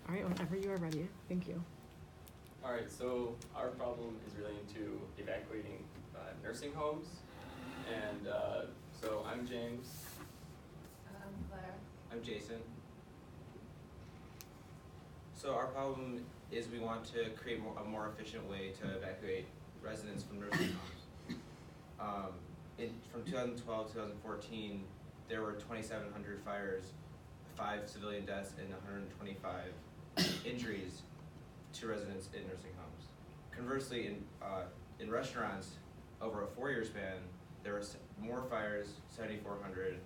All right, whenever you are ready. Thank you. All right, so our problem is relating to evacuating nursing homes. And so I'm James. I'm Claire. I'm Jason. So our problem is we want to create a more efficient way to evacuate residents from nursing homes. From 2012 to 2014, there were 2,700 fires, 5 civilian deaths, and 125 injuries to residents in nursing homes. Conversely, in restaurants, over a 4-year span, there were more fires, 7,400,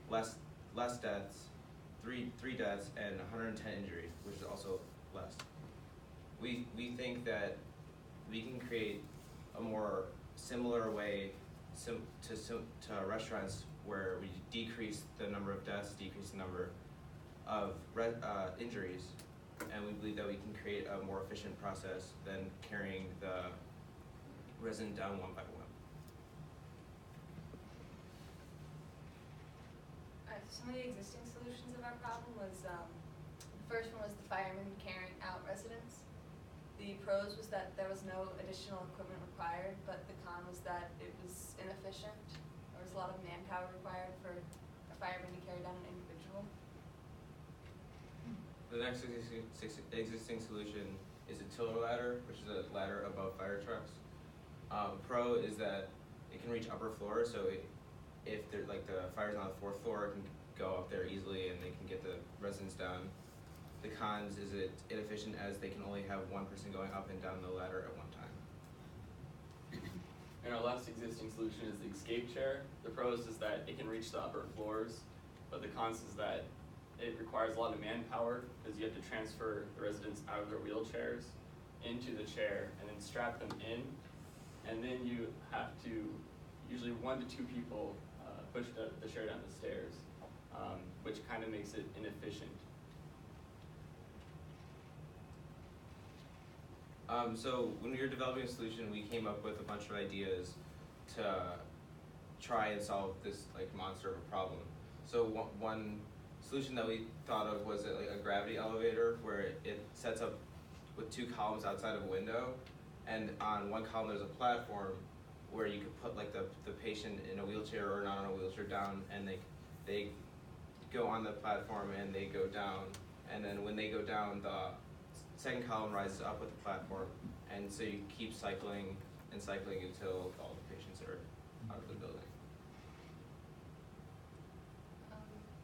less deaths, three deaths, and 110 injuries, which is also less. We think that we can create a more similar way to restaurants where we decrease the number of deaths, decrease the number of injuries, and we believe that we can create a more efficient process than carrying the resident down one by one. Some of the existing solutions of our problem was, the first one was the firemen carrying out residents. The pros was that there was no additional equipment required, but the con was that it was inefficient. There was a lot of manpower required for a fireman to carry down an individual. The next existing solution is a tiller ladder, which is a ladder above fire trucks. Pro is that it can reach upper floors, so if the fire's on the 4th floor, it can go up there easily and they can get the residents down. The cons is it's inefficient as they can only have one person going up and down the ladder at one time. And our last existing solution is the escape chair. The pros is that it can reach the upper floors, but the cons is that it requires a lot of manpower because you have to transfer the residents out of their wheelchairs into the chair and then strap them in. And then you have to, usually 1 to 2 people, push the chair down the stairs, which kind of makes it inefficient. So when we were developing a solution, we came up with a bunch of ideas to try and solve this monster of a problem. So one solution that we thought of was a gravity elevator where it sets up with 2 columns outside of a window, and on one column there's a platform where you could put the patient in a wheelchair or not on a wheelchair down, and they go on the platform and they go down, and then when they go down, the second column rises up with the platform, and so you keep cycling and cycling until all the patients are out of the building.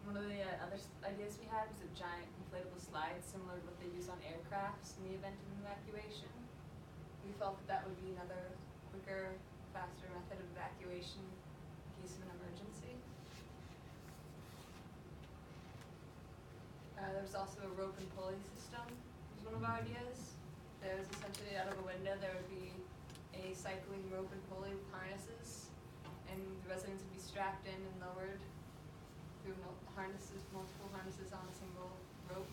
One of the other ideas we had was a giant inflatable slide similar to what they use on aircrafts in the event of an evacuation. We felt that would be another quicker, faster method of evacuation in case of an emergency. There was also a rope and pulley system, was one of our ideas. There was essentially out of a window there would be a cycling rope and pulley with harnesses, and the residents would be strapped in and lowered through multiple harnesses on a single rope.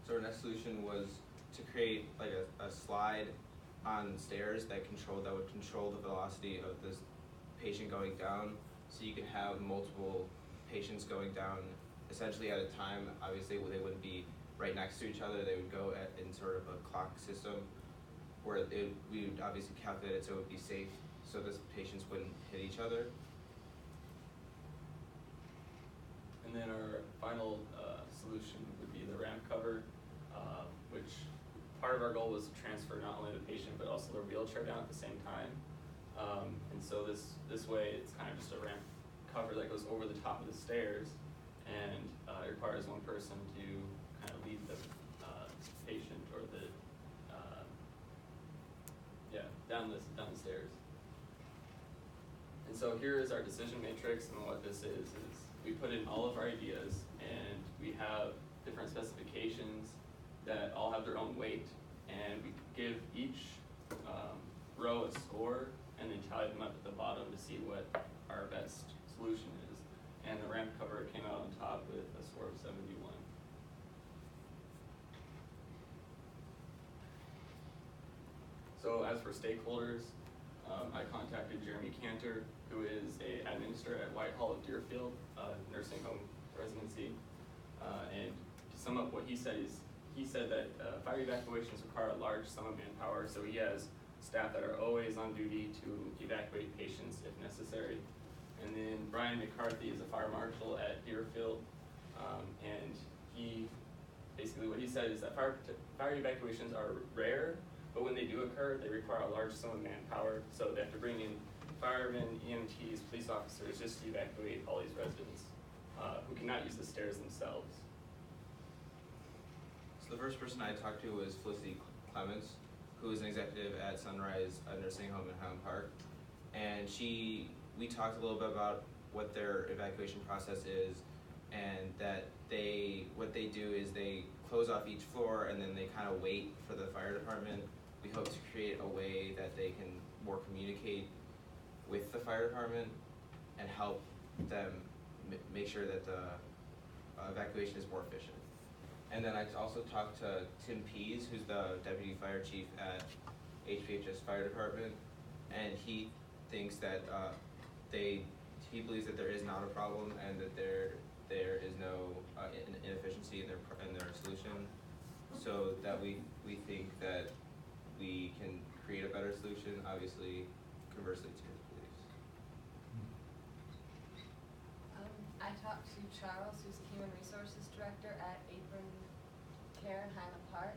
So our next solution was to create a slide on stairs that would control the velocity of this patient going down, so you could have multiple patients going down essentially at a time. Obviously they wouldn't be right next to each other, they would go in sort of a clock system where we would obviously calculate it so it would be safe, so the patients wouldn't hit each other. And then our final solution would be the ramp cover, which part of our goal was to transfer not only the patient but also their wheelchair down at the same time. And so this way it's kind of just a ramp cover that goes over the top of the stairs, and it requires one person to kind of lead the patient or down the stairs. And so here is our decision matrix, and what this is we put in all of our ideas, and we have different specifications that all have their own weight, and we give each row a score and then tally them up at the bottom to see what our best solution is. And the ramp cover came out on top with a score of 71. So as for stakeholders, I contacted Jeremy Cantor, who is an administrator at Whitehall of Deerfield, nursing home residency, sum up what he said is, he said that fire evacuations require a large sum of manpower, so he has staff that are always on duty to evacuate patients if necessary. And then Brian McCarthy is a fire marshal at Deerfield, and he, basically what he said is that fire evacuations are rare, but when they do occur, they require a large sum of manpower, so they have to bring in firemen, EMTs, police officers, just to evacuate all these residents who cannot use the stairs themselves. So the first person I talked to was Felicity Clements, who is an executive at Sunrise Nursing Home in Highland Park. And we talked a little bit about what their evacuation process is, and that what they do is they close off each floor and then they kind of wait for the fire department. We hope to create a way that they can more communicate with the fire department and help them make sure that the evacuation is more efficient. And then I also talked to Tim Pease, who's the deputy fire chief at HPHS Fire Department, and he thinks that he believes that there is not a problem and that there is no inefficiency in their solution. So that we think that we can create a better solution. Obviously, conversely to the police. I talked to Charles, who's the Human Resources Director at Apron Care in Highland Park.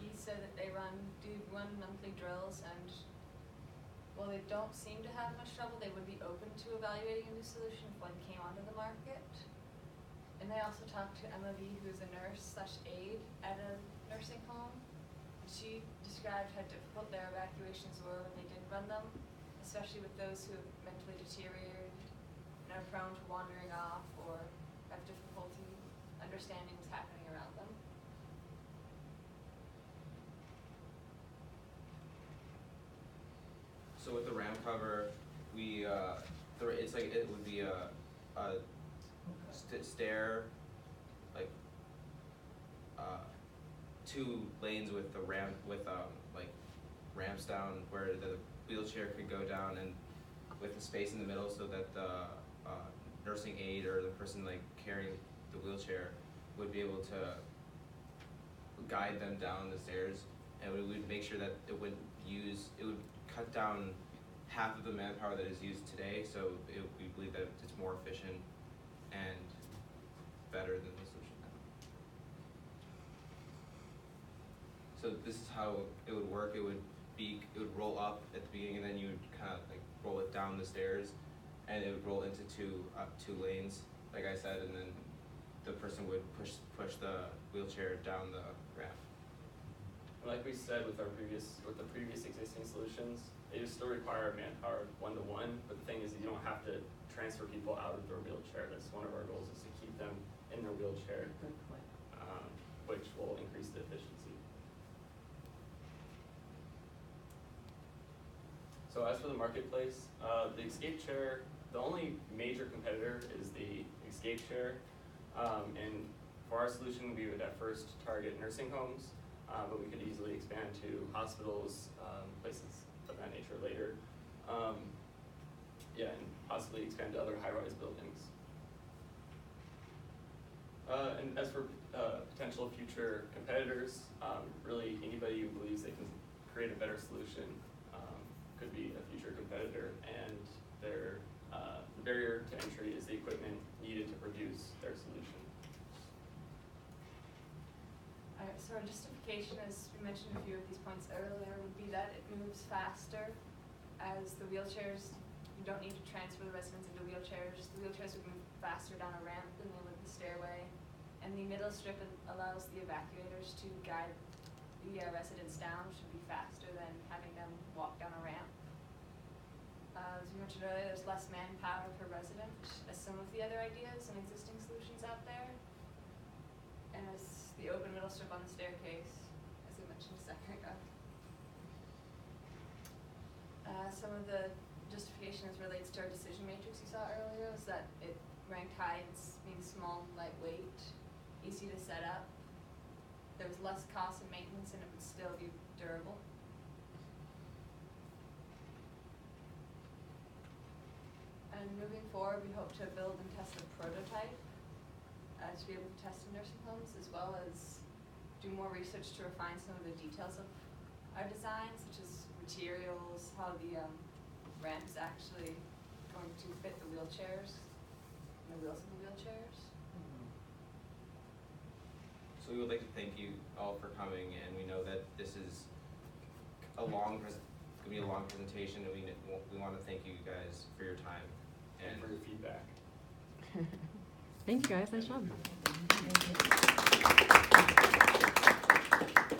He said that they do run monthly drills, and while they don't seem to have much trouble, they would be open to evaluating a new solution if one came onto the market. And they also talked to Emma V, who's a nurse/aide at a nursing home. She described how difficult their evacuations were when they did run them, especially with those who have mentally deteriorated and are prone to wandering off or have difficulty understanding what's happening around them. So with the ramp cover, it would be a stair, like 2 lanes with the ramp like ramps down where the wheelchair could go down, and with the space in the middle so that the nursing aide or the person like carrying the wheelchair would be able to guide them down the stairs, and we would make sure that it would cut down half of the manpower that is used today, so we believe that it's more efficient and better than the solution now. So this is how it would work. It would roll up at the beginning, and then you would kind of like roll it down the stairs, and it would roll into two lanes, like I said, and then the person would push the wheelchair down the ramp. Like we said with the previous existing solutions, they just still require manpower 1-to-1, but the thing is you don't have to transfer people out of their wheelchair. That's one of our goals, is to keep them in their wheelchair, which will increase the efficiency. So as for the marketplace, the escape chair, the only major competitor is the escape chair, and for our solution we would at first target nursing homes, but we could easily expand to hospitals, places of that nature later. And possibly expand to other high-rise buildings. And as for potential future competitors, really anybody who believes they can create a better solution could be a future competitor, and the barrier to entry is the equipment needed to produce their solution. Alright, so our justification, as we mentioned a few of these points earlier, would be that it moves faster, as the wheelchairs, you don't need to transfer the residents into wheelchairs. The wheelchairs would move faster down a ramp than they would the stairway. And the middle strip allows the evacuators to guide the residents down, which would be faster than having them walk down a ramp. As we mentioned earlier, there's less manpower per resident, as some of the other ideas and existing solutions out there. And as the open middle strip on the staircase, as we mentioned a second ago. Some of the justification as relates to our decision matrix you saw earlier is that it ranked high in being small, lightweight, easy to set up. There was less cost and maintenance, and it would still be durable. And moving forward, we hope to build and test a prototype to be able to test in nursing homes, as well as do more research to refine some of the details of our design, such as materials, how the ramp is actually going to fit the wheelchairs, and the wheels of the wheelchairs. So we would like to thank you all for coming, and we know that this is gonna be a long presentation, and we want to thank you guys for your time And for your feedback. Thank you guys, nice job. Thank you.